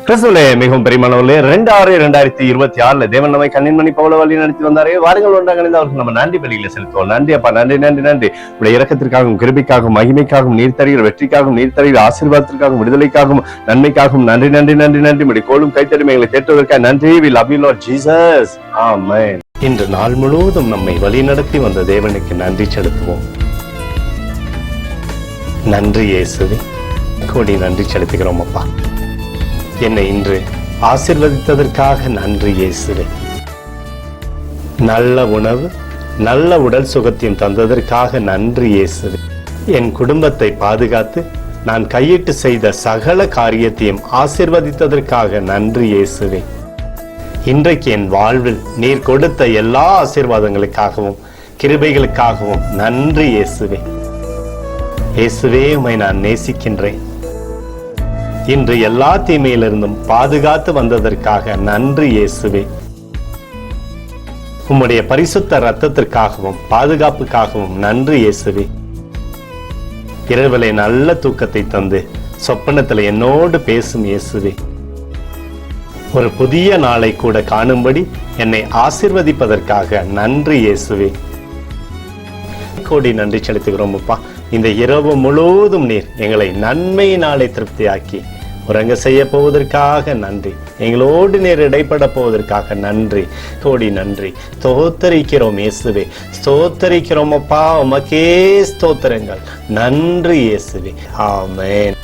கிறிஸ்துவிலே மிகவும் பெரியமானவர்களே, 2/6/2026 தேவன் நம்மை கண்ணின்மணி போல வழி நடத்தி வந்தாரே. வாருங்கள் ஒன்றாக இணைந்து அவருக்கு நம்ம நன்றி பலியில செலுத்துவோம். நன்றி அப்பா, நன்றி நன்றி நன்றி. உடைய இரக்கத்திற்காகவும், கிருபைக்காகவும், மகிமைக்காகவும், நீர் தருகிற வெற்றிக்காகவும், நீர் தருகிற ஆசீர்வாதத்திற்காகவும், விடுதலைக்காகவும், நன்மைக்காகவும் நன்றி நன்றி நன்றி நன்றி. உடைய கோலும் கைத்தறிமை எங்களை தேற்றுவதற்காக நன்றி. We love you Lord Jesus. Amen. இன்று நாள் முழுவதும் நம்மை வழி நடத்தி வந்த தேவனுக்கு நன்றி செலுத்துவோம். நன்றி இயேசுவே, கோடி நன்றி செலுத்துகிறோம் அப்பா. என்னை இன்று ஆசீர்வதித்ததற்காக நன்றி இயேசுவே. நல்ல உணவு, நல்ல உடல் சுகத்தையும் தந்ததற்காக நன்றி இயேசுவே. என் குடும்பத்தை பாதுகாத்து நான் கையிட்டு செய்த சகல காரியத்தையும் ஆசீர்வதித்ததற்காக நன்றி இயேசுவே. இன்றைக்கு என் வாழ்வில் நீர் கொடுத்த எல்லா ஆசீர்வாதங்களுக்காகவும் கிருபைகளுக்காகவும் நன்றி இயேசுவே. இயேசுவே, உம்மை நான் நேசிக்கின்றேன். இன்று எல்லா தீமையிலிருந்தும் பாதுகாத்து வந்ததற்காக நன்றி இயேசுவே. உம்முடைய பரிசுத்த இரத்தத்திற்காகவும் பாதுகாப்புக்காகவும் நன்றி இயேசுவே. இரவிலே நல்ல தூக்கத்தை தந்து சொப்பனத்தில் என்னோடு பேசும் இயேசுவே. ஒரு புதிய நாளை கூட காணும்படி என்னை ஆசீர்வதிப்பதற்காக நன்றி இயேசுவே. கோடி நன்றி செலுத்துகிறோம் அப்பா. இந்த இரவு முழுவதும் நீர் எங்களை நன்மையினாலே திருப்தியாக்கி உறங்க செய்ய போவதற்காக நன்றி. எங்களோடு நீர் இடைப்பட போவதற்காக நன்றி. கோடி நன்றி. ஸ்தோத்தரிக்கிறோம் இயேசுவே, ஸ்தோத்தரிக்கிறோம் அப்பா. உமக்கே ஸ்தோத்திரங்கள். நன்றி இயேசுவே. ஆமென்.